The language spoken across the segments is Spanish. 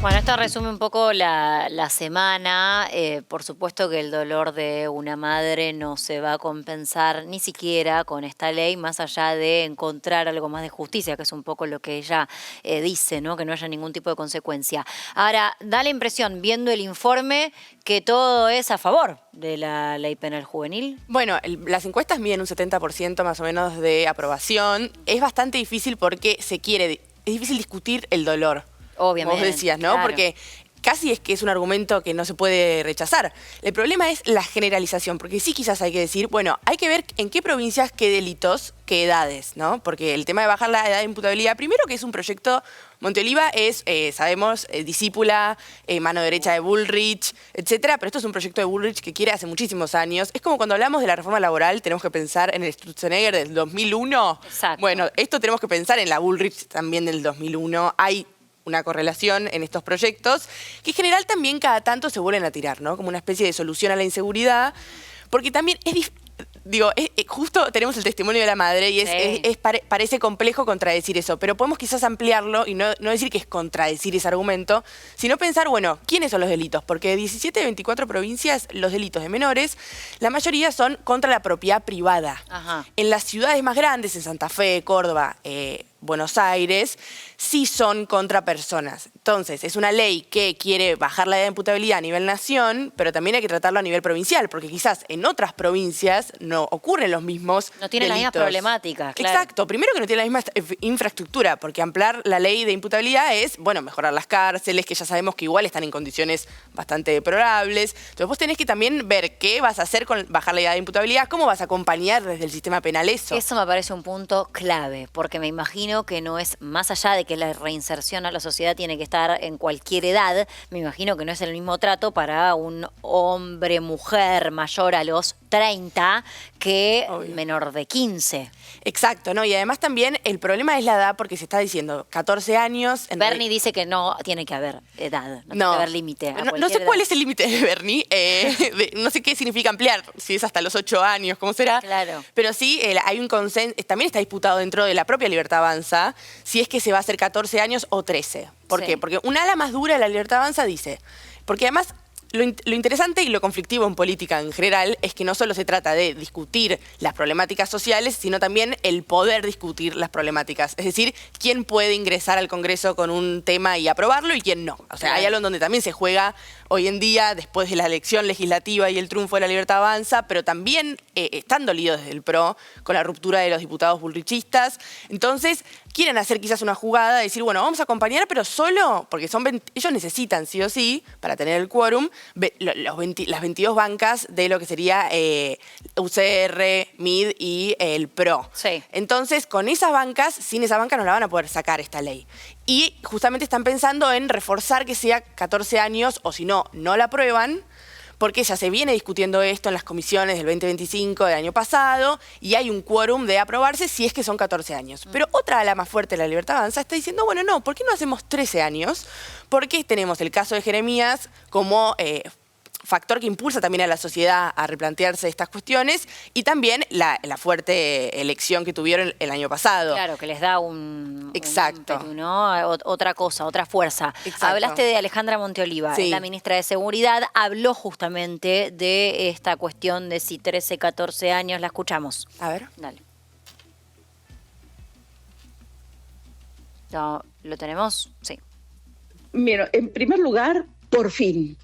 Bueno, esto resume un poco la semana. Por supuesto que el dolor de una madre no se va a compensar ni siquiera con esta ley, más allá de encontrar algo más de justicia, que es un poco lo que ella dice, ¿no? Que no haya ningún tipo de consecuencia. Ahora, da la impresión, viendo el informe, que todo es a favor de la ley penal juvenil. Bueno, las encuestas miden un 70% más o menos de aprobación. Es bastante difícil porque es difícil discutir el dolor. Obviamente. Vos decías, ¿no? Claro. Porque casi es que es un argumento que no se puede rechazar. El problema es la generalización, porque sí quizás hay que decir, bueno, hay que ver en qué provincias, qué delitos, qué edades, ¿no? Porque el tema de bajar la edad de imputabilidad, primero que es un proyecto, Monteoliva es, sabemos, discípula, mano derecha de Bullrich, etcétera, pero esto es un proyecto de Bullrich que quiere hace muchísimos años. Es como cuando hablamos de la reforma laboral, tenemos que pensar en el Sturzenegger del 2001. Exacto. Bueno, esto tenemos que pensar en la Bullrich también del 2001. Hay una correlación en estos proyectos, que en general también cada tanto se vuelven a tirar, ¿no? Como una especie de solución a la inseguridad, porque también justo tenemos el testimonio de la madre y parece complejo contradecir eso, pero podemos quizás ampliarlo y no decir que es contradecir ese argumento, sino pensar, bueno, ¿quiénes son los delitos? Porque de 17 de 24 provincias, los delitos de menores, la mayoría son contra la propiedad privada. Ajá. En las ciudades más grandes, en Santa Fe, Córdoba, Buenos Aires, sí son contra personas. Entonces, es una ley que quiere bajar la edad de imputabilidad a nivel nación, pero también hay que tratarlo a nivel provincial, porque quizás en otras provincias no ocurren los mismos No tiene las mismas delitos. problemáticas, claro. Exacto. Primero que no tiene la misma infraestructura, porque ampliar la ley de imputabilidad es, bueno, mejorar las cárceles, que ya sabemos que igual están en condiciones bastante deplorables. Entonces vos tenés que también ver qué vas a hacer con bajar la edad de imputabilidad, cómo vas a acompañar desde el sistema penal eso. Eso me parece un punto clave, porque me imagino que no es, más allá de que la reinserción a la sociedad tiene que estar en cualquier edad, me imagino que no es el mismo trato para un hombre, mujer mayor a los 30 que Obvio. menor de 15. Exacto, ¿no? Y además también el problema es la edad, porque se está diciendo 14 años... Bernie dice que no tiene que haber edad, no tiene que haber límite. No sé cuál es el límite de Bernie, no sé qué significa ampliar, si es hasta los 8 años, cómo será. Claro. Pero sí, hay un consenso, también está disputado dentro de la propia Libertad Avanza, si es que se va a hacer 14 años o 13. ¿Por qué? Porque un ala más dura de la Libertad Avanza dice, porque además... Lo interesante y lo conflictivo en política en general es que no solo se trata de discutir las problemáticas sociales, sino también el poder discutir las problemáticas. Es decir, quién puede ingresar al Congreso con un tema y aprobarlo y quién no. O sea, hay algo en donde también se juega hoy en día, después de la elección legislativa y el triunfo de la Libertad Avanza, pero también están dolidos desde el PRO con la ruptura de los diputados bullrichistas. Entonces, quieren hacer quizás una jugada de decir, bueno, vamos a acompañar, pero solo, porque ellos necesitan sí o sí, para tener el quórum, las 22 bancas de lo que sería UCR, MID y el PRO. Sí. Entonces, con esas bancas, sin esas bancas no la van a poder sacar esta ley. Y justamente están pensando en reforzar que sea 14 años, o si no, no la aprueban, porque ya se viene discutiendo esto en las comisiones del 2025 del año pasado y hay un quórum de aprobarse si es que son 14 años. Pero otra ala más fuerte de la Libertad Avanza está diciendo, bueno, no, ¿por qué no hacemos 13 años? Porque tenemos el caso de Jeremías como factor que impulsa también a la sociedad a replantearse estas cuestiones y también la fuerte elección que tuvieron el año pasado. Claro, que les da un Exacto. ímpetu, ¿no? Otra cosa, otra fuerza. Exacto. Hablaste de Alejandra Monteoliva, Sí. la ministra de Seguridad, habló justamente de esta cuestión de si 13, 14 años. La escuchamos. A ver. Dale. ¿Lo tenemos? Sí. Mira, en primer lugar, por fin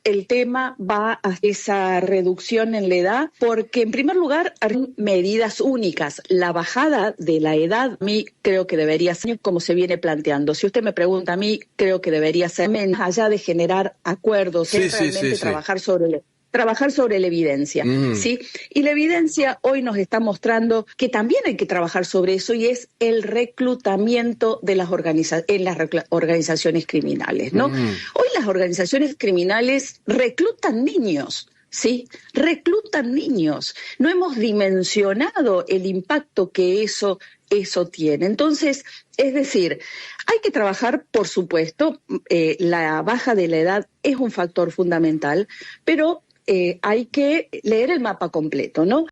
el tema va a esa reducción en la edad, porque en primer lugar hay medidas únicas. La bajada de la edad, a mí creo que debería ser como se viene planteando. Si usted me pregunta a mí, creo que debería ser menos allá de generar acuerdos, es realmente trabajar sobre la evidencia, ¿sí? Y la evidencia hoy nos está mostrando que también hay que trabajar sobre eso y es el reclutamiento de las organizaciones criminales, ¿no? Hoy las organizaciones criminales reclutan niños. Sí, reclutan niños. No hemos dimensionado el impacto que eso tiene. Entonces, es decir, hay que trabajar, por supuesto, la baja de la edad es un factor fundamental, pero hay que leer el mapa completo, ¿no?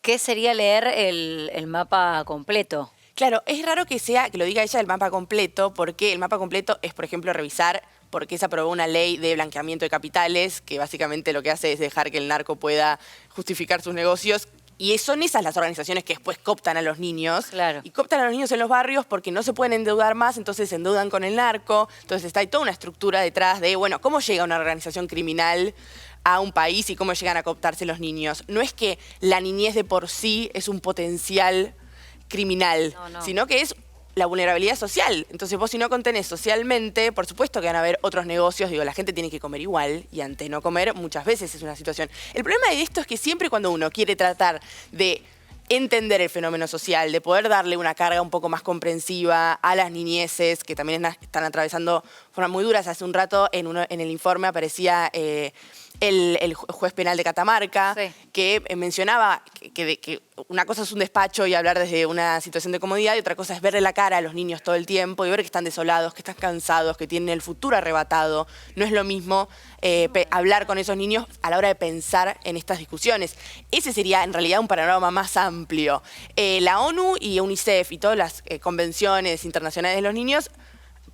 ¿Qué sería leer el mapa completo? Claro, es raro que lo diga ella el mapa completo, porque el mapa completo es, por ejemplo, revisar por qué se aprobó una ley de blanqueamiento de capitales, que básicamente lo que hace es dejar que el narco pueda justificar sus negocios. Y son esas las organizaciones que después cooptan a los niños. Claro. Y cooptan a los niños en los barrios porque no se pueden endeudar más, entonces se endeudan con el narco. Entonces hay toda una estructura detrás de, bueno, ¿cómo llega una organización criminal a un país y cómo llegan a cooptarse los niños? No es que la niñez de por sí es un potencial criminal, sino que es la vulnerabilidad social. Entonces vos si no contenés socialmente, por supuesto que van a haber otros negocios, la gente tiene que comer igual y ante no comer muchas veces es una situación. El problema de esto es que siempre cuando uno quiere tratar de entender el fenómeno social, de poder darle una carga un poco más comprensiva a las niñeces, que también están atravesando formas muy duras. Hace un rato en el informe aparecía el juez penal de Catamarca, que mencionaba que una cosa es un despacho y hablar desde una situación de comodidad y otra cosa es verle la cara a los niños todo el tiempo y ver que están desolados, que están cansados, que tienen el futuro arrebatado. No es lo mismo hablar con esos niños a la hora de pensar en estas discusiones. Ese sería en realidad un panorama más amplio. La ONU y UNICEF y todas las convenciones internacionales de los niños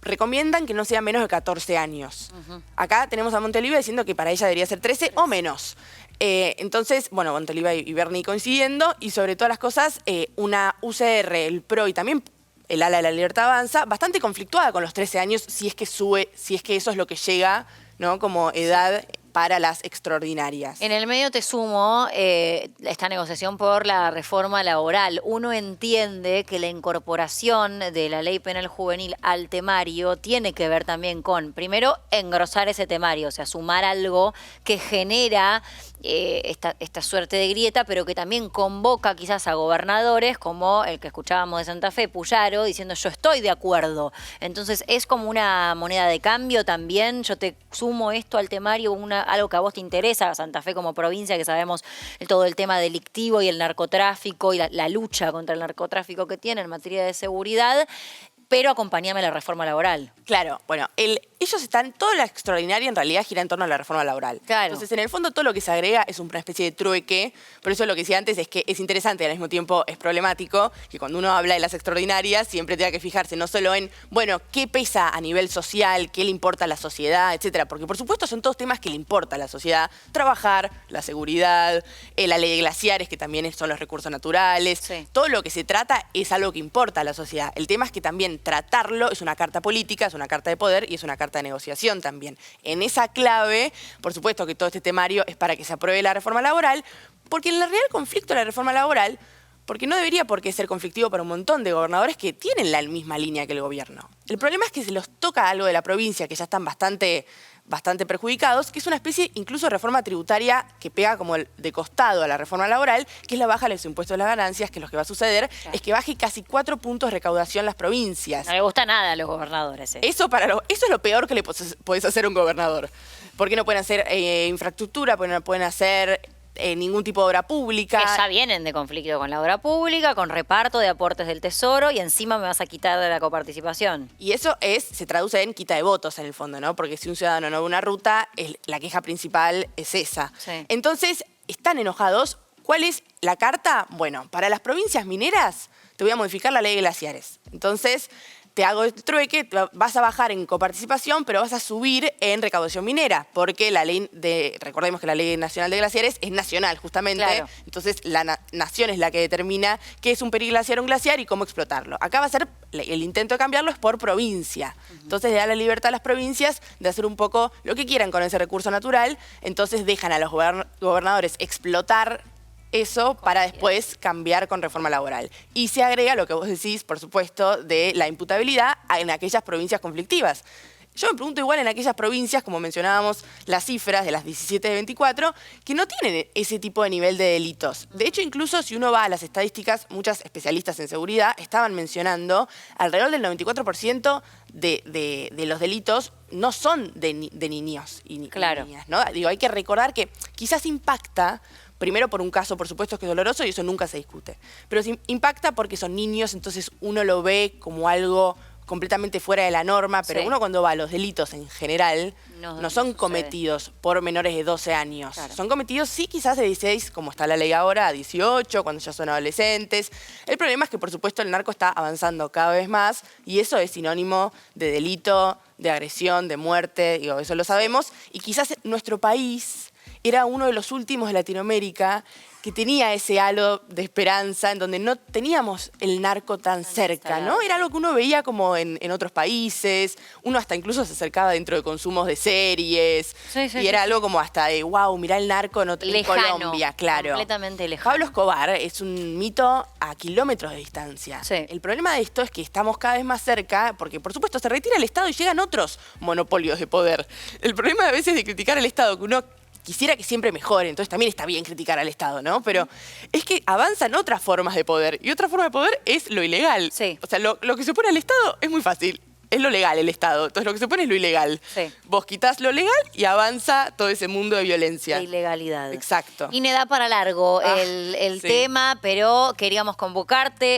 recomiendan que no sea menos de 14 años. Acá tenemos a Monteliva diciendo que para ella debería ser 13 o menos. Entonces, bueno, Monteliva y Berni coincidiendo, y sobre todas las cosas, una UCR, el PRO y también el ala de la Libertad Avanza, bastante conflictuada con los 13 años, si es que eso es lo que llega, ¿no?, como edad para las extraordinarias. En el medio te sumo esta negociación por la reforma laboral. Uno entiende que la incorporación de la ley penal juvenil al temario tiene que ver también con, primero, engrosar ese temario, o sea, sumar algo que genera esta suerte de grieta, pero que también convoca quizás a gobernadores como el que escuchábamos de Santa Fe, Puyaro, diciendo yo estoy de acuerdo. Entonces es como una moneda de cambio también, yo te sumo esto al temario, algo que a vos te interesa, Santa Fe como provincia, que sabemos todo el tema delictivo y el narcotráfico y la lucha contra el narcotráfico que tiene en materia de seguridad, pero acompáñame a la reforma laboral. Claro, bueno, toda la extraordinaria en realidad gira en torno a la reforma laboral. Claro. Entonces, en el fondo, todo lo que se agrega es una especie de trueque. Por eso lo que decía antes es que es interesante y al mismo tiempo es problemático que cuando uno habla de las extraordinarias siempre tenga que fijarse no solo en, bueno, qué pesa a nivel social, qué le importa a la sociedad, etcétera. Porque, por supuesto, son todos temas que le importa a la sociedad. Trabajar, la seguridad, la ley de glaciares, que también son los recursos naturales. Sí. Todo lo que se trata es algo que importa a la sociedad. El tema es que también tratarlo es una carta política, es una carta de poder y es una carta de negociación también. En esa clave, por supuesto que todo este temario es para que se apruebe la reforma laboral, porque en el real conflicto de la reforma laboral, porque no debería por qué ser conflictivo para un montón de gobernadores que tienen la misma línea que el gobierno. El problema es que se los toca algo de la provincia, que ya están bastante perjudicados, que es una especie incluso de reforma tributaria que pega como de costado a la reforma laboral, que es la baja de los impuestos de las ganancias, que lo que va a suceder es que baje casi 4 puntos de recaudación las provincias. No le gusta nada a los gobernadores. Eso es lo peor que le podés hacer a un gobernador. Porque no pueden hacer infraestructura, porque no pueden hacer ningún tipo de obra pública. Que ya vienen de conflicto con la obra pública, con reparto de aportes del Tesoro y encima me vas a quitar de la coparticipación. Y eso se traduce en quita de votos en el fondo, ¿no? Porque si un ciudadano no ve una ruta, la queja principal es esa. Sí. Entonces, están enojados. ¿Cuál es la carta? Bueno, para las provincias mineras te voy a modificar la ley de glaciares. Entonces, te hago el trueque, vas a bajar en coparticipación, pero vas a subir en recaudación minera, porque recordemos que la Ley Nacional de Glaciares es nacional, justamente. Claro. Entonces, la nación es la que determina qué es un periglaciar o un glaciar y cómo explotarlo. Acá va a ser, el intento de cambiarlo es por provincia. Entonces, le da la libertad a las provincias de hacer un poco lo que quieran con ese recurso natural. Entonces, dejan a los gobernadores explotar eso para después cambiar con reforma laboral. Y se agrega lo que vos decís, por supuesto, de la imputabilidad en aquellas provincias conflictivas. Yo me pregunto igual en aquellas provincias, como mencionábamos las cifras de las 17 de 24, que no tienen ese tipo de nivel de delitos. De hecho, incluso si uno va a las estadísticas, muchas especialistas en seguridad estaban mencionando alrededor del 94% de los delitos no son de niños y niñas, ¿no? Digo, hay que recordar que quizás impacta. Primero por un caso, por supuesto, que es doloroso y eso nunca se discute. Pero impacta porque son niños, entonces uno lo ve como algo completamente fuera de la norma, pero Sí. uno cuando va a los delitos en general, no son sucede. cometidos por menores de 12 años. Claro. Son cometidos, sí, quizás de 16, como está la ley ahora, a 18, cuando ya son adolescentes. El problema es que, por supuesto, el narco está avanzando cada vez más y eso es sinónimo de delito, de agresión, de muerte, digo, eso lo sabemos. Y quizás nuestro país era uno de los últimos de Latinoamérica que tenía ese halo de esperanza en donde no teníamos el narco tan cerca, ¿no? Era algo que uno veía como en otros países, uno hasta incluso se acercaba dentro de consumos de series, y era algo como hasta de, wow, mirá el narco en Colombia, claro. Completamente lejano. Pablo Escobar es un mito a kilómetros de distancia. Sí. El problema de esto es que estamos cada vez más cerca, porque por supuesto se retira el Estado y llegan otros monopolios de poder. El problema a veces de criticar al Estado, que uno quisiera que siempre mejore, entonces también está bien criticar al Estado, ¿no? Pero es que avanzan otras formas de poder, y otra forma de poder es lo ilegal. Sí. O sea, lo que se opone al Estado es muy fácil. Es lo legal el Estado. Entonces lo que se opone es lo ilegal. Sí. Vos quitás lo legal y avanza todo ese mundo de violencia. De ilegalidad. Exacto. Y me da para largo el sí. tema, pero queríamos convocarte.